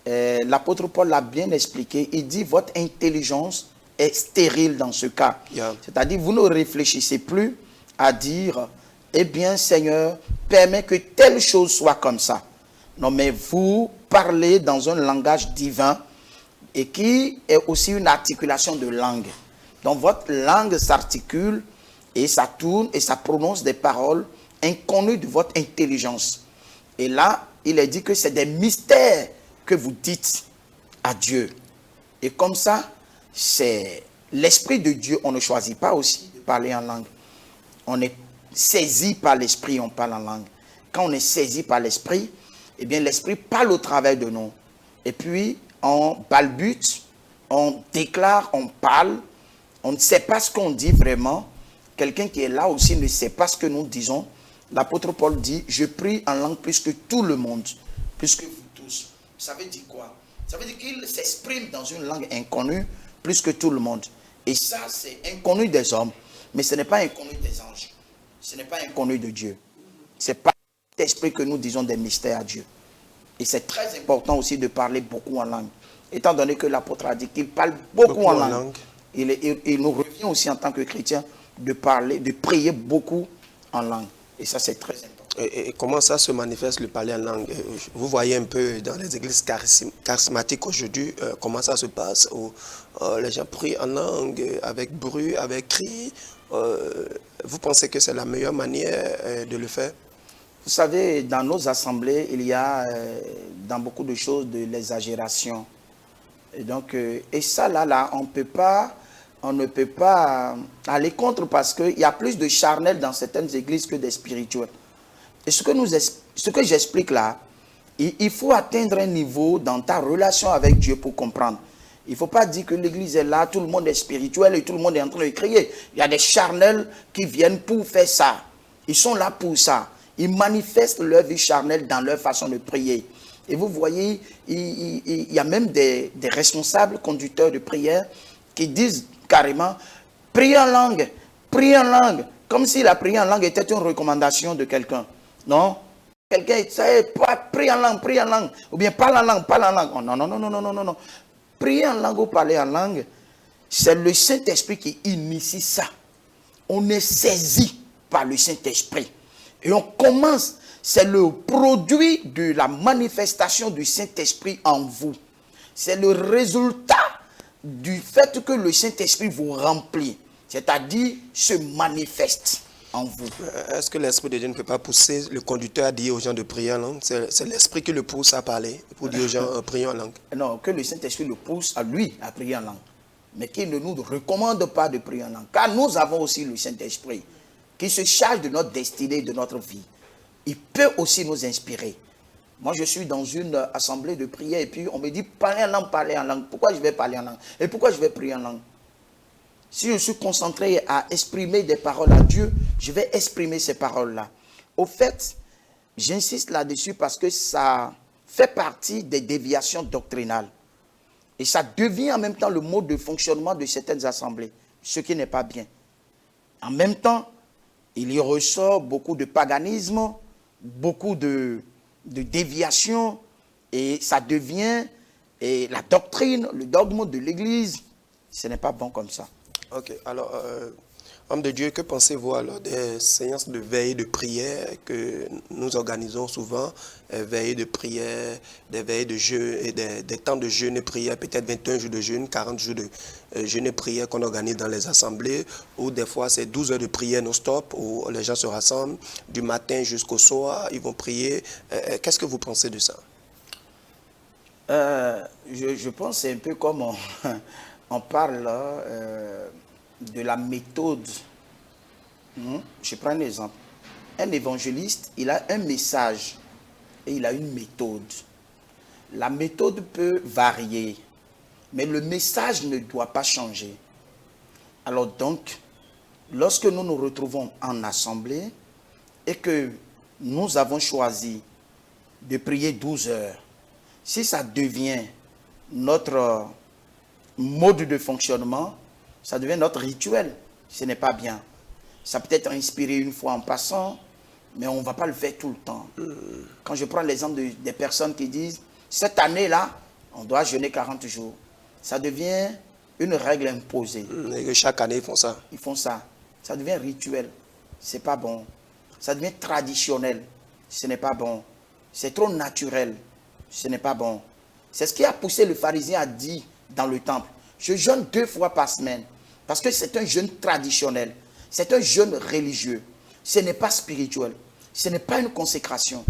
l'apôtre Paul l'a bien expliqué. Il dit, votre intelligence est stérile dans ce cas. Yeah. C'est-à-dire, vous ne réfléchissez plus à dire, eh bien, Seigneur, permets que telle chose soit comme ça. Non, mais vous parlez dans un langage divin et qui est aussi une articulation de langue. Donc, votre langue s'articule et ça tourne et ça prononce des paroles inconnues de votre intelligence. Et là, il est dit que c'est des mystères que vous dites à Dieu. Et comme ça, c'est l'Esprit de Dieu. On ne choisit pas aussi de parler en langue. On est saisi par l'Esprit, on parle en langue. Quand on est saisi par l'Esprit, eh bien l'Esprit parle au travers de nous. Et puis, on balbute, on déclare, on parle. On ne sait pas ce qu'on dit vraiment. Quelqu'un qui est là aussi ne sait pas ce que nous disons. L'apôtre Paul dit, je prie en langue plus que tout le monde, plus que vous tous. Ça veut dire quoi? Ça veut dire qu'il s'exprime dans une langue inconnue plus que tout le monde. Et ça, c'est inconnu des hommes, mais ce n'est pas inconnu des anges. Ce n'est pas inconnu de Dieu. C'est pas l'esprit que nous disons des mystères à Dieu. Et c'est très important aussi de parler beaucoup en langue. Étant donné que l'apôtre a dit qu'il parle beaucoup en langue. Il nous revient aussi en tant que chrétiens de parler, de prier beaucoup en langue. Et ça, c'est très important. Et comment ça se manifeste, le parler en langue? Vous voyez un peu dans les églises charismatiques aujourd'hui, comment ça se passe, où les gens prient en langue, avec bruit, avec cri. Vous pensez que c'est la meilleure manière de le faire? Vous savez, dans nos assemblées, il y a dans beaucoup de choses de l'exagération. Et donc, et ça, là, on ne peut pas aller contre parce qu'il y a plus de charnel dans certaines églises que des spirituels. Et ce que j'explique là, il faut atteindre un niveau dans ta relation avec Dieu pour comprendre. Il ne faut pas dire que l'église est là, tout le monde est spirituel et tout le monde est en train de crier. Il y a des charnels qui viennent pour faire ça. Ils sont là pour ça. Ils manifestent leur vie charnelle dans leur façon de prier. Et vous voyez, il y a même des responsables conducteurs de prière qui disent carrément, priez en langue, comme si la prière en langue était une recommandation de quelqu'un. Non? Quelqu'un dit, prie en langue, ou bien parle en langue. Oh, non. Prier en langue ou parler en langue, c'est le Saint-Esprit qui initie ça. On est saisi par le Saint-Esprit. Et on commence, c'est le produit de la manifestation du Saint-Esprit en vous. C'est le résultat du fait que le Saint-Esprit vous remplit, c'est-à-dire se manifeste en vous. Est-ce que l'Esprit de Dieu ne peut pas pousser le conducteur à dire aux gens de prier en langue? C'est l'Esprit qui le pousse à parler, pour dire aux gens prier en langue. Non, que le Saint-Esprit le pousse à lui à prier en langue, mais qu'il ne nous recommande pas de prier en langue, car nous avons aussi le Saint-Esprit qui se charge de notre destinée, de notre vie. Il peut aussi nous inspirer. Moi, je suis dans une assemblée de prière et puis on me dit parler en langue. Pourquoi je vais parler en langue? Et pourquoi je vais prier en langue? Si je suis concentré à exprimer des paroles à Dieu, je vais exprimer ces paroles-là. Au fait, j'insiste là-dessus parce que ça fait partie des déviations doctrinales. Et ça devient en même temps le mode de fonctionnement de certaines assemblées, ce qui n'est pas bien. En même temps, il y ressort beaucoup de paganisme, beaucoup de déviation, et ça devient la doctrine, le dogme de l'Église. Ce n'est pas bon comme ça. Ok, alors, homme de Dieu, que pensez-vous alors des séances de veille de prière que nous organisons souvent, veille de prière, des veilles de jeûne, et des temps de jeûne et prière, peut-être 21 jours de jeûne, 40 jours de jeûne et prière qu'on organise dans les assemblées, ou des fois c'est 12 heures de prière non-stop, où les gens se rassemblent du matin jusqu'au soir, ils vont prier. Qu'est-ce que vous pensez de ça? Je pense que c'est un peu comme on parle de la méthode. Je prends un exemple. Un évangéliste, il a un message et il a une méthode. La méthode peut varier, mais le message ne doit pas changer. Alors donc, lorsque nous nous retrouvons en assemblée et que nous avons choisi de prier 12 heures, si ça devient notre mode de fonctionnement, ça devient notre rituel, ce n'est pas bien. Ça peut être inspiré une fois en passant, mais on ne va pas le faire tout le temps. Quand je prends l'exemple des personnes qui disent, cette année-là, on doit jeûner 40 jours, ça devient une règle imposée. Et que chaque année, ils font ça. Ils font ça. Ça devient rituel. C'est pas bon. Ça devient traditionnel. Ce n'est pas bon. C'est trop naturel. Ce n'est pas bon. C'est ce qui a poussé le pharisien à dire dans le temple, je jeûne 2 fois par semaine. Parce que c'est un jeûne traditionnel. C'est un jeûne religieux. Ce n'est pas spirituel. Ce n'est pas une consécration.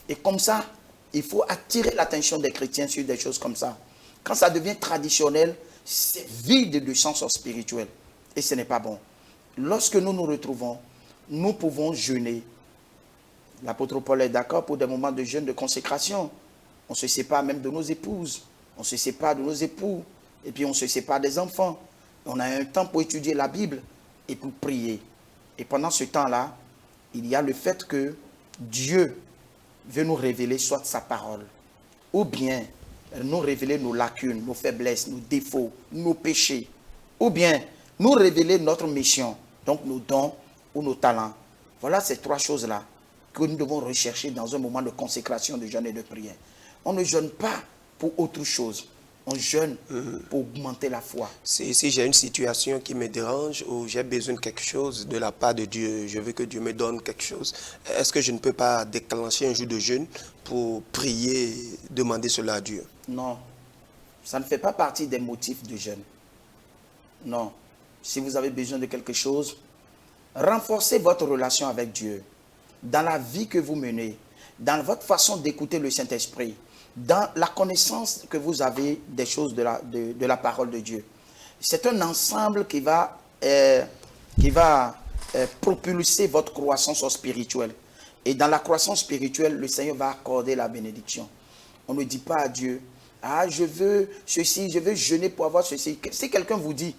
Et comme ça, il faut attirer l'attention des chrétiens sur des choses comme ça. Quand ça devient traditionnel, c'est vide de sens spirituel. Et ce n'est pas bon. Lorsque nous nous retrouvons, nous pouvons jeûner. L'apôtre Paul est d'accord pour des moments de jeûne, de consécration. On se sépare même de nos épouses. On se sépare de nos époux. Et puis on se sépare des enfants. On a un temps pour étudier la Bible et pour prier. Et pendant ce temps-là, il y a le fait que Dieu veut nous révéler soit sa parole, ou bien nous révéler nos lacunes, nos faiblesses, nos défauts, nos péchés, ou bien nous révéler notre mission, donc nos dons ou nos talents. Voilà ces 3 choses-là que nous devons rechercher dans un moment de consécration, de jeûne et de prière. On ne jeûne pas pour autre chose. On jeûne pour augmenter la foi. Si j'ai une situation qui me dérange ou j'ai besoin de quelque chose de la part de Dieu, je veux que Dieu me donne quelque chose, est-ce que je ne peux pas déclencher un jour de jeûne pour prier, demander cela à Dieu? Non, ça ne fait pas partie des motifs de jeûne. Non. Si vous avez besoin de quelque chose, renforcez votre relation avec Dieu. Dans la vie que vous menez, dans votre façon d'écouter le Saint-Esprit, dans la connaissance que vous avez des choses de la parole de Dieu. C'est un ensemble qui va propulser votre croissance spirituelle. Et dans la croissance spirituelle, le Seigneur va accorder la bénédiction. On ne dit pas à Dieu, ah, je veux ceci, je veux jeûner pour avoir ceci. Si quelqu'un vous dit,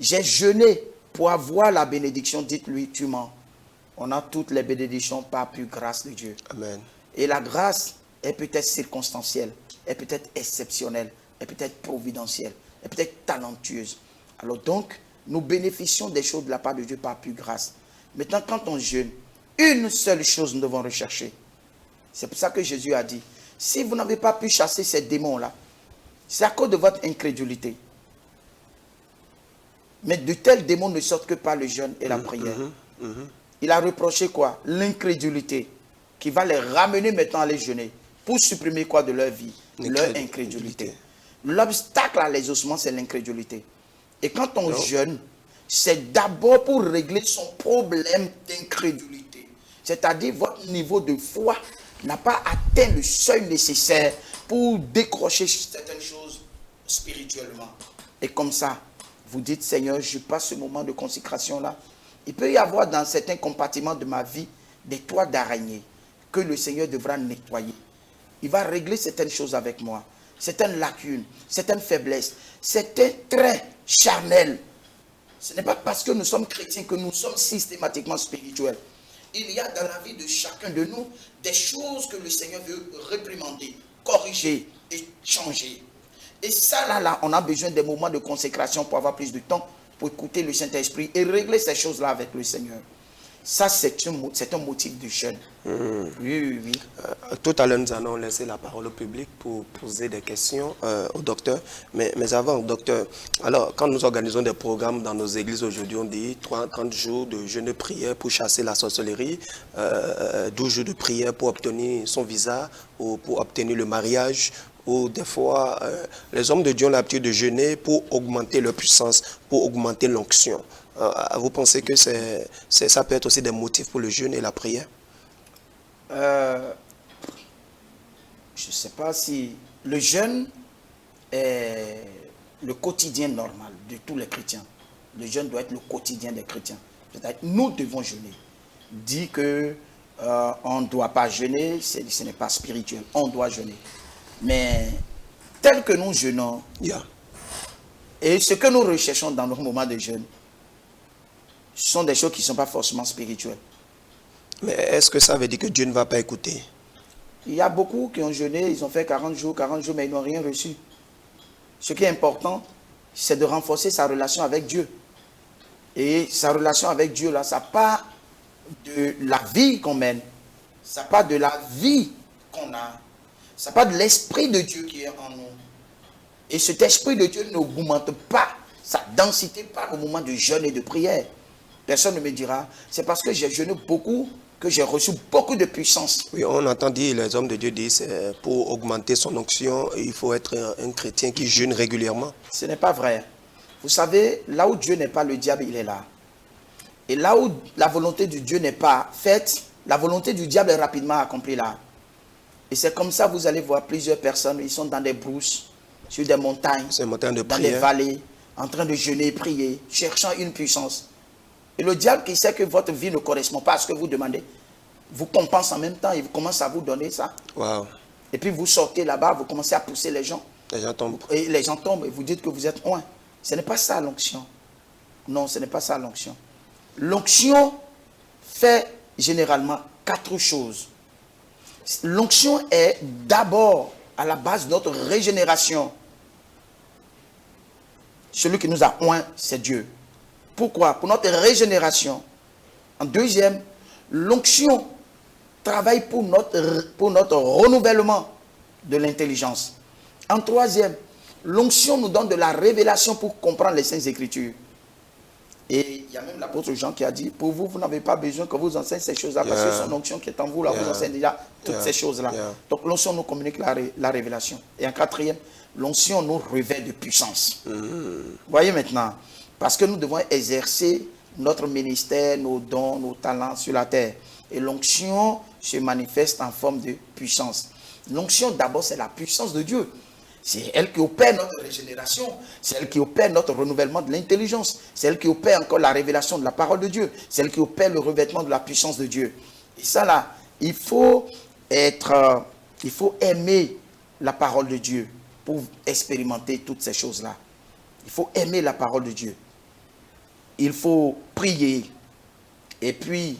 j'ai jeûné pour avoir la bénédiction, dites-lui, tu mens. On a toutes les bénédictions par pure grâce de Dieu. Amen. Et la grâce est peut-être circonstancielle, est peut-être exceptionnelle, est peut-être providentielle, est peut-être talentueuse. Alors donc, nous bénéficions des choses de la part de Dieu par pure grâce. Maintenant, quand on jeûne, une seule chose nous devons rechercher. C'est pour ça que Jésus a dit, si vous n'avez pas pu chasser ces démons-là, c'est à cause de votre incrédulité. Mais de tels démons ne sortent que par le jeûne et la prière. Il a reproché quoi? L'incrédulité, qui va les ramener maintenant à les jeûner. Pour supprimer quoi de leur vie? Leur incrédulité. L'obstacle à l'exaucement, c'est l'incrédulité. Et quand on jeûne, c'est d'abord pour régler son problème d'incrédulité. C'est-à-dire votre niveau de foi n'a pas atteint le seuil nécessaire pour décrocher certaines choses spirituellement. Et comme ça, vous dites, Seigneur, je passe ce moment de consécration-là. Il peut y avoir dans certains compartiments de ma vie des toits d'araignée que le Seigneur devra nettoyer. Il va régler certaines choses avec moi, certaines lacunes, certaines faiblesses, certains traits charnels. Ce n'est pas parce que nous sommes chrétiens que nous sommes systématiquement spirituels. Il y a dans la vie de chacun de nous des choses que le Seigneur veut réprimander, corriger et changer. Et ça, là, on a besoin des moments de consécration pour avoir plus de temps, pour écouter le Saint-Esprit et régler ces choses-là avec le Seigneur. Ça, c'est un motif de jeûne. Oui. Tout à l'heure, nous allons laisser la parole au public pour poser des questions au docteur. Mais avant, docteur, alors, quand nous organisons des programmes dans nos églises aujourd'hui, on dit 30 jours de jeûne de prière pour chasser la sorcellerie, 12 jours de prière pour obtenir son visa ou pour obtenir le mariage. Ou des fois, les hommes de Dieu ont l'habitude de jeûner pour augmenter leur puissance, pour augmenter l'onction. Vous pensez que ça peut être aussi des motifs pour le jeûne et la prière? Je ne sais pas si le jeûne est le quotidien normal de tous les chrétiens. Le jeûne doit être le quotidien des chrétiens. C'est-à-dire, nous devons jeûner. Dit que on ne doit pas jeûner, ce n'est pas spirituel. On doit jeûner. Mais tel que nous jeûnons, et ce que nous recherchons dans nos moments de jeûne, ce sont des choses qui ne sont pas forcément spirituelles. Mais est-ce que ça veut dire que Dieu ne va pas écouter? Il y a beaucoup qui ont jeûné, ils ont fait 40 jours, mais ils n'ont rien reçu. Ce qui est important, c'est de renforcer sa relation avec Dieu. Et sa relation avec Dieu, là, ça part de la vie qu'on mène. Ça part de la vie qu'on a. Ça part de l'Esprit de Dieu qui est en nous. Et cet Esprit de Dieu n'augmente pas sa densité par au moment de jeûne et de prière. Personne ne me dira, c'est parce que j'ai jeûné beaucoup que j'ai reçu beaucoup de puissance. Oui, on entend dire, les hommes de Dieu disent, pour augmenter son onction, il faut être un chrétien qui jeûne régulièrement. Ce n'est pas vrai. Vous savez, là où Dieu n'est pas, le diable, il est là. Et là où la volonté de Dieu n'est pas faite, la volonté du diable est rapidement accomplie là. Et c'est comme ça, vous allez voir plusieurs personnes, ils sont dans des brousses, sur des montagnes, dans des vallées, en train de jeûner et prier, cherchant une puissance. Et le diable qui sait que votre vie ne correspond pas à ce que vous demandez, vous compense en même temps, il commence à vous donner ça. Wow. Et puis vous sortez là-bas, vous commencez à pousser les gens. Les gens tombent. Et les gens tombent et vous dites que vous êtes loin. Ce n'est pas ça l'onction. Non, ce n'est pas ça l'onction. L'onction fait généralement 4 choses. L'onction est d'abord à la base de notre régénération. Celui qui nous a oint, c'est Dieu. Pourquoi? Pour notre régénération. En deuxième, l'onction travaille pour notre renouvellement de l'intelligence. En troisième, l'onction nous donne de la révélation pour comprendre les Saintes Écritures. Et il y a même l'apôtre Jean qui a dit, pour vous, vous n'avez pas besoin que vous enseigne ces choses-là, parce que son onction qui est en vous, là, vous enseigne déjà toutes ces choses-là. Donc l'onction nous communique la révélation. Et en quatrième, l'onction nous revêt de puissance. Voyez maintenant, parce que nous devons exercer notre ministère, nos dons, nos talents sur la terre. Et l'onction se manifeste en forme de puissance. L'onction, d'abord, c'est la puissance de Dieu. C'est elle qui opère notre régénération. C'est elle qui opère notre renouvellement de l'intelligence. C'est elle qui opère encore la révélation de la parole de Dieu. C'est elle qui opère le revêtement de la puissance de Dieu. Et ça là, il faut aimer la parole de Dieu pour expérimenter toutes ces choses-là. Il faut aimer la parole de Dieu. Il faut prier. Et puis,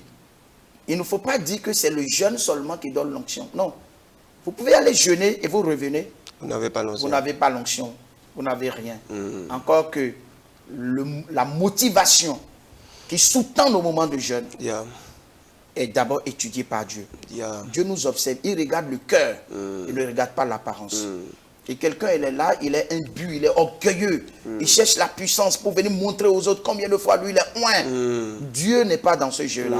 il ne faut pas dire que c'est le jeûne seulement qui donne l'onction. Non. Vous pouvez aller jeûner et vous revenez. Vous n'avez pas l'onction. Vous n'avez pas l'onction. Vous n'avez rien. Encore que la motivation qui sous-tend nos moments de jeûne est d'abord étudiée par Dieu. Dieu nous observe. Il regarde le cœur. Il ne regarde pas l'apparence. Et quelqu'un, il est là, il est imbu, il est orgueilleux. Il cherche la puissance pour venir montrer aux autres combien de fois lui, il est loin. Dieu n'est pas dans ce jeu-là.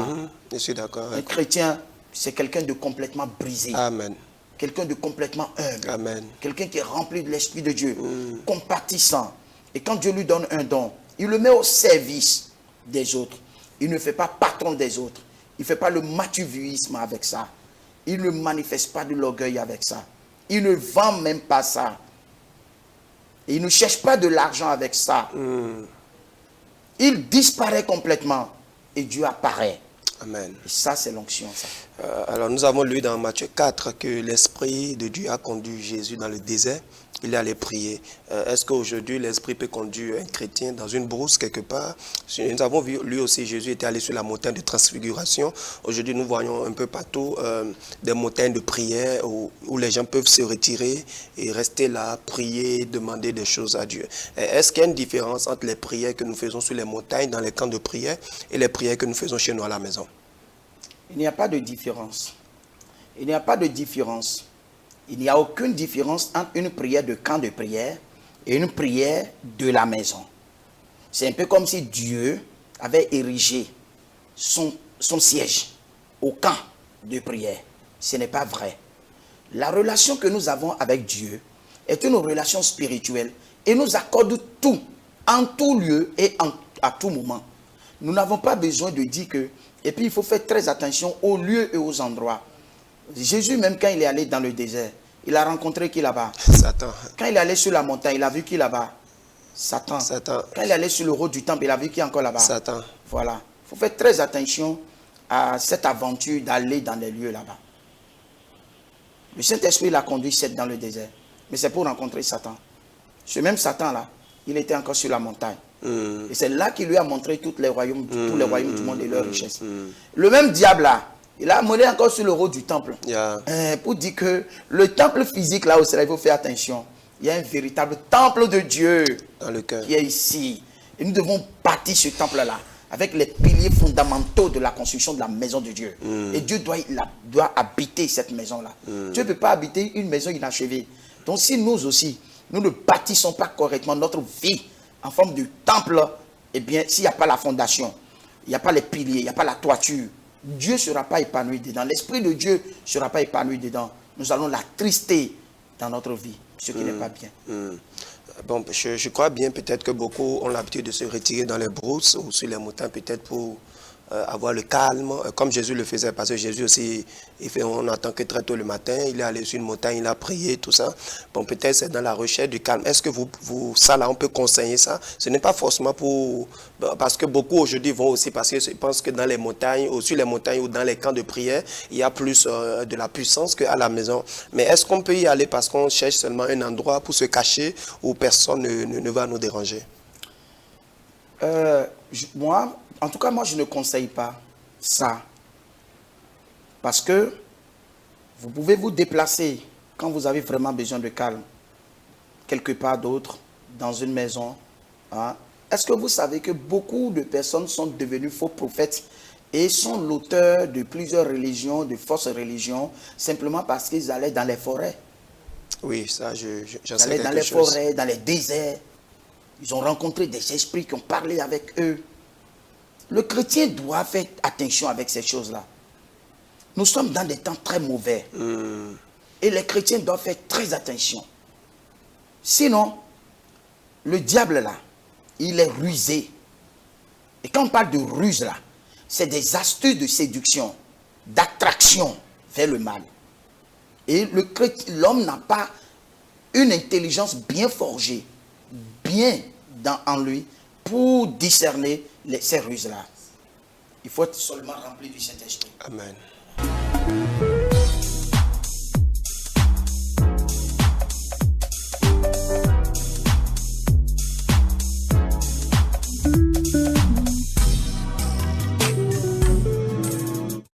Je suis d'accord. Un chrétien, c'est quelqu'un de complètement brisé. Amen. Quelqu'un de complètement humble. Amen. Quelqu'un qui est rempli de l'Esprit de Dieu. Compatissant. Et quand Dieu lui donne un don, il le met au service des autres. Il ne fait pas patron des autres. Il ne fait pas le mathuvuisme avec ça. Il ne manifeste pas de l'orgueil avec ça. Il ne vend même pas ça. Et il ne cherche pas de l'argent avec ça. Il disparaît complètement. Et Dieu apparaît. Amen. Et ça, c'est l'onction, ça. Alors, nous avons lu dans Matthieu 4 que l'Esprit de Dieu a conduit Jésus dans le désert. Il est allé prier. Est-ce qu'aujourd'hui, l'Esprit peut conduire un chrétien dans une brousse quelque part? Nous avons vu, lui aussi, Jésus était allé sur la montagne de transfiguration. Aujourd'hui, nous voyons un peu partout des montagnes de prière où les gens peuvent se retirer et rester là, prier, demander des choses à Dieu. Est-ce qu'il y a une différence entre les prières que nous faisons sur les montagnes, dans les camps de prière, et les prières que nous faisons chez nous à la maison? Il n'y a pas de différence. Il n'y a pas de différence. Il n'y a aucune différence entre une prière de camp de prière et une prière de la maison. C'est un peu comme si Dieu avait érigé son siège au camp de prière. Ce n'est pas vrai. La relation que nous avons avec Dieu est une relation spirituelle et nous accorde tout, en tout lieu et à tout moment. Nous n'avons pas besoin de dire que... Et puis il faut faire très attention aux lieux et aux endroits. Jésus, même quand il est allé dans le désert, Il a rencontré qui là-bas? Satan. Quand il est allé sur la montagne, il a vu qui là-bas? Satan. Satan. Quand il est allé sur le haut du temple, il a vu qui encore là-bas? Satan. Voilà. Il faut faire très attention à cette aventure d'aller dans les lieux là-bas. Le Saint-Esprit l'a conduit dans le désert. Mais c'est pour rencontrer Satan. Ce même Satan-là, il était encore sur la montagne. Et c'est là qu'il lui a montré tous les royaumes du monde et leurs richesses. Le même diable-là, il a amené encore sur le haut du temple. Pour dire que le temple physique, là où il faut faire attention. Il y a un véritable temple de Dieu dans le cœur qui est ici. Et nous devons bâtir ce temple-là avec les piliers fondamentaux de la construction de la maison de Dieu. Et Dieu doit habiter cette maison-là. Dieu ne peut pas habiter une maison inachevée. Donc si nous aussi, nous ne bâtissons pas correctement notre vie en forme de temple, eh bien, s'il n'y a pas la fondation, il n'y a pas les piliers, il n'y a pas la toiture, Dieu ne sera pas épanoui dedans. L'Esprit de Dieu ne sera pas épanoui dedans. Nous allons l'attrister dans notre vie, ce qui n'est pas bien. Bon, je crois bien peut-être que beaucoup ont l'habitude de se retirer dans les brousses ou sur les montagnes peut-être pour avoir le calme, comme Jésus le faisait, parce que Jésus aussi, on entend que très tôt le matin, il est allé sur une montagne, il a prié, tout ça. Bon, peut-être c'est dans la recherche du calme. Est-ce que ça là, on peut conseiller ça? Ce n'est pas forcément pour... Parce que beaucoup aujourd'hui vont aussi, parce qu'ils pensent que dans les montagnes, ou sur les montagnes ou dans les camps de prière, il y a plus de la puissance qu'à la maison. Mais est-ce qu'on peut y aller parce qu'on cherche seulement un endroit pour se cacher où personne ne va nous déranger? Moi, en tout cas, moi, je ne conseille pas ça. Parce que vous pouvez vous déplacer quand vous avez vraiment besoin de calme, quelque part d'autre, dans une maison. Hein. Est-ce que vous savez que beaucoup de personnes sont devenues faux prophètes et sont l'auteur de plusieurs religions, de fausses religions, simplement parce qu'ils allaient dans les forêts? Oui, ça, j'en sais quelque chose. Ils allaient dans les forêts, dans les déserts. Ils ont rencontré des esprits qui ont parlé avec eux. Le chrétien doit faire attention avec ces choses-là. Nous sommes dans des temps très mauvais. Et les chrétiens doivent faire très attention. Sinon, le diable là, il est rusé. Et quand on parle de ruse là, c'est des astuces de séduction, d'attraction vers le mal. Et l'homme n'a pas une intelligence bien forgée, bien en lui, pour discerner ces ruses-là. Il faut être seulement rempli du Saint-Esprit. Amen.